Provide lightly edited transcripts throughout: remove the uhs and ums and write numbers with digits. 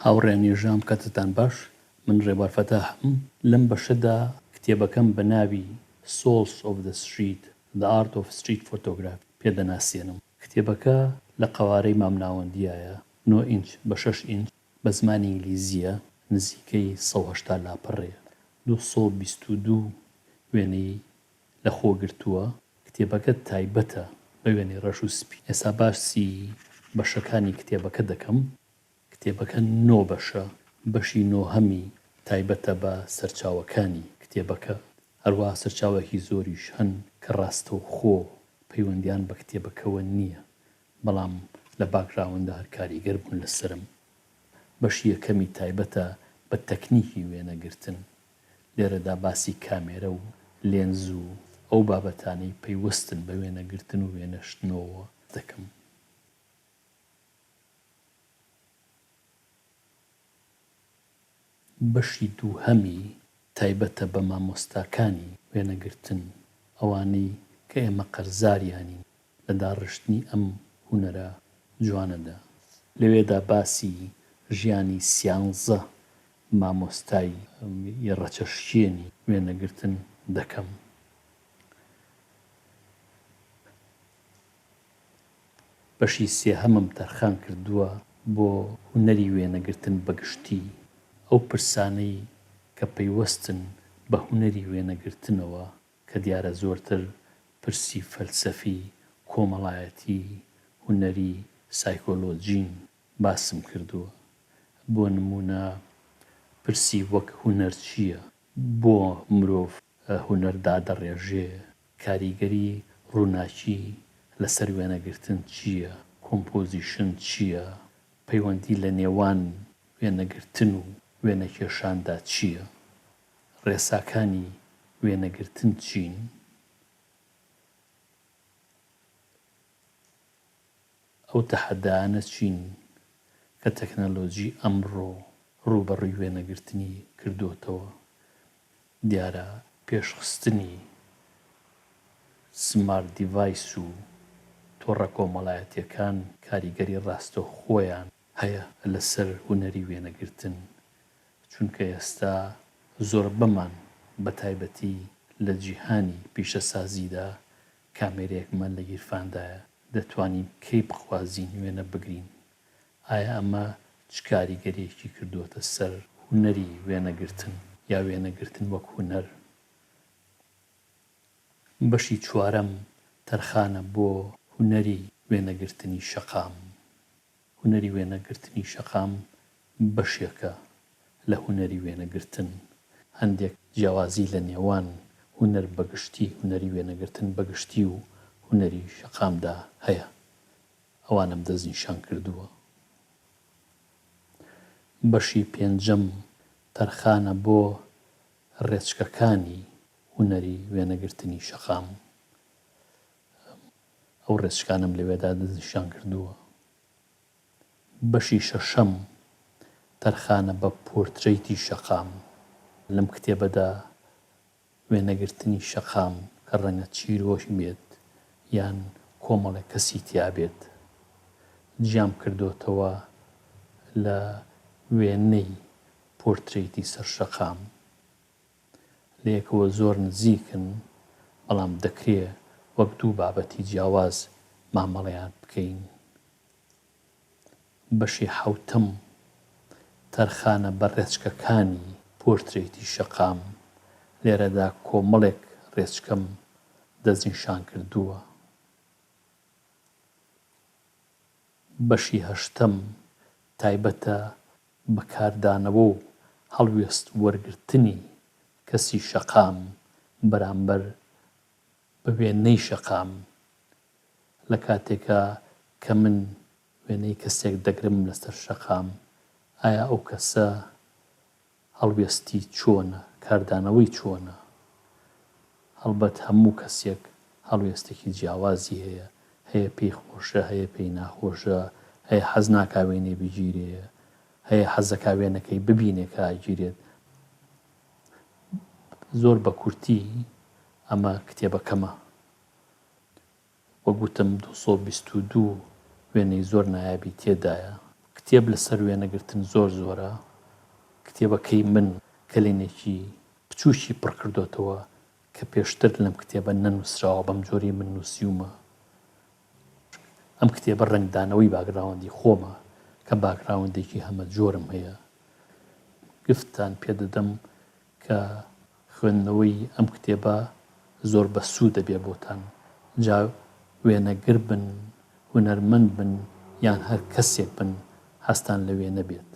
هاوڕێنی ژام کاتتان باش، من ڕێبار فەتاحم. لەم بەشەدا کتێبەکەم بە ناوی Souls of the Street The Art of Street Photography پێدەناسێنم. کتێبەکە لە قەوارەی مامناوەندیایە 9 ئینچ بە 6 ئینچ بە زمانی ئینگلیزیە، نزیکەی 180 لاپەڕەیە، 222 وێنەی لە خۆگرتووە. کتێبەکە تایبەتە بە وێنەی ڕەش و سپی. ئێستا باسی بەشەکانی کتێبەکە دەکەم. کتێبەکە 9 بەشە. بەشی نۆهەمی تایبەتە بە سەرچاوەکانی کتێبەکە، هەروەها سەرچاوێکی زۆریش هەن کە ڕاستەوخۆ پەیوەندیان بە کتێبەکەوە نییە، بەڵام لە باکراوەندا هەر کاریگەر بوون لەسرم. بەشی یەکەمی تایبەتە بە تەکنیکی وێنەگرتن. لێرەدا باسی کامێرە و لێنز و ئەو بابەتانەی پەیوەستن بە وێنەگرتن و وێنەشتنەوە دەکەم. بەشی دووهەمی تایبەتە بە مامۆستاکانی وێنەگرتن، ئەوانەی کە ئێمە قەرزاریانین لە داڕشتنی ئەم هونەرە جوانەدا. لەوێدا باسی ژیانی سیانزە مامۆستای ڕەچەشکێنی وێنەگرتن دەکەم. بەشی سێهەمم تەرخان کردووە بۆ هونەری وێنەگرتن بەگشتی، ئەو پرسانەی کە پەیوەستن بە هونەری وێنەگرتنەوە کە دیارە زۆرتر پرسی فەلسەفی، کۆمەڵایەتی، هونەری، سایکۆلۆجین باسم کردووە. بۆ نمونە پرسی وەک هونەر چییە، بۆ مرۆڤ هونەر دادەڕێژێ، کاریگەری ڕووناکی لەسەر وێنەگرتن چییە، کۆمپۆزیشن چییە، پەیوەندی لە نێوان وێنەگرتن و وێنەکێشاندا چییە، ڕێساکانی وێنەگرتن چین. ئەو تەحەدایانە چین کە تەکنەلۆجی ئەمڕۆ ڕوبەڕووی وێنەگرتنی کردوتەوە. دیارە پێشخستنی سمارت دیڤایس و تۆڕە کۆمەڵایەتیەکان کاریگەری ڕاستەوخۆیان هەیە لەسەر هونەری وێنەگرتن، چونکە ئێستا زۆر بەمان بە تایبەتی لە جیهانی پیشەسازیدا کامێرەیەکمان لە گیرفاندایە، دەتوانین کەی بخوازین وێنە بگرین. ئایا ئەمە چ کاریگەریەکی کردووەتە سەر هونەری وێنەگرتن یا وێنەگرتن وەک هونەر؟ بەشی چوارەم تەرخانە بۆ هونەری وێنەگرتنی شەقام. هونەری وێنەگرتنی شەقام بەشێکە لە هونەری وێنەگرتن. هەندێک جیاوازی لە نێوان هونەر بەگشتی، هونەری وێنەگرتن بەگشتی و هونەری شەقامدا هەیە، ئەوانم دەستنیشان کردووە. بەشی پێنجەم تەرخانە بۆ ڕێچکەکانی هونەری وێنەگرتنی شەقام. ئەو ڕێچکانم لەوێدا دەستنیشان کردووە. بەشی شەشەم تەرخانە بە پۆرترەیتی شەقام. لەم کتێبەدا وێنەگرتنی شەقام کە ڕەنگە چیرۆش بێت یان کۆمەڵێک کەسی تیا بێت جیام کردوتەوە لە وێنەی پۆرترێتی سەر شەقام. لە یەکەوە زۆر نزیکن، بەڵام دەکرێت وەک دوو بابەتی جیاواز مامەڵەیان بکەین. بەشی حەوتەم تەرخانە بە ڕێچکەکانی پۆرترێتی شەقام. لێرەدا کۆمەڵێک ڕێچکەم دەستنیشان کردووە. بەشی هەشتەم تایبەتە بەکاردانەوە و هەڵوێست وەرگرتنی کەسی شەقام بەرامبەر بە وێنەی شەقام. لە کاتێکە کە من وێنەی کەسێک دەگرم لەسەر شەقام، ئایا ئەو کەسە هەڵوێستی چۆنە، کاردانەوەی چۆنە؟ هەڵبەت هەموو کەسێک هەڵوێستێکی جیاوازی هەیە، هەیە پێی خۆشە، هەیە پێی ناخۆشە، هەیە حەز ناکا وێنەی بگیرێ، هەیە حەزەکا وێنەکەی ببینێ کە ئاگیرێت. زۆر بە کورتی ئەمە کتێبەکەمە. وەگوتم 222 وێنەی زۆر نایابی تێدایە. کتێب لەسەر وێنەگرتن زۆر زۆرە. کتێبەکەی من کلێنێکی بچووکی پڕ کردوتەوە کە پێشتر لەم کتێبە نەنووسراوە، بەم جۆری من نووسیومە. ئەم کتێبە ڕنگدانەوەی باگراوەندی خۆمە کە باگراوەندێکی هەمە جۆرم هەیە. گفتان پێدەدەم کە خوێندنەوەی ئەم کتێبە زۆر بەسوود دەبێ بۆتان. جا وێنەگر بن، هونەرمەند بن، یان هەر کەسێک بن هەستان لە وێنە بێت.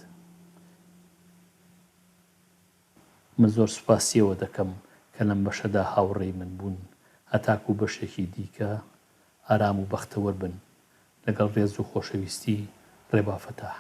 من زۆر سوپاسیەوە دەکەم کە لەم بەشەدا هاوڕێی من بوون، هەتاکو بەشێکی دیکە ئارام و بەختەوەر بن. لەگەڵ ڕێز و خۆشەویستی ڕێبا فەتاح.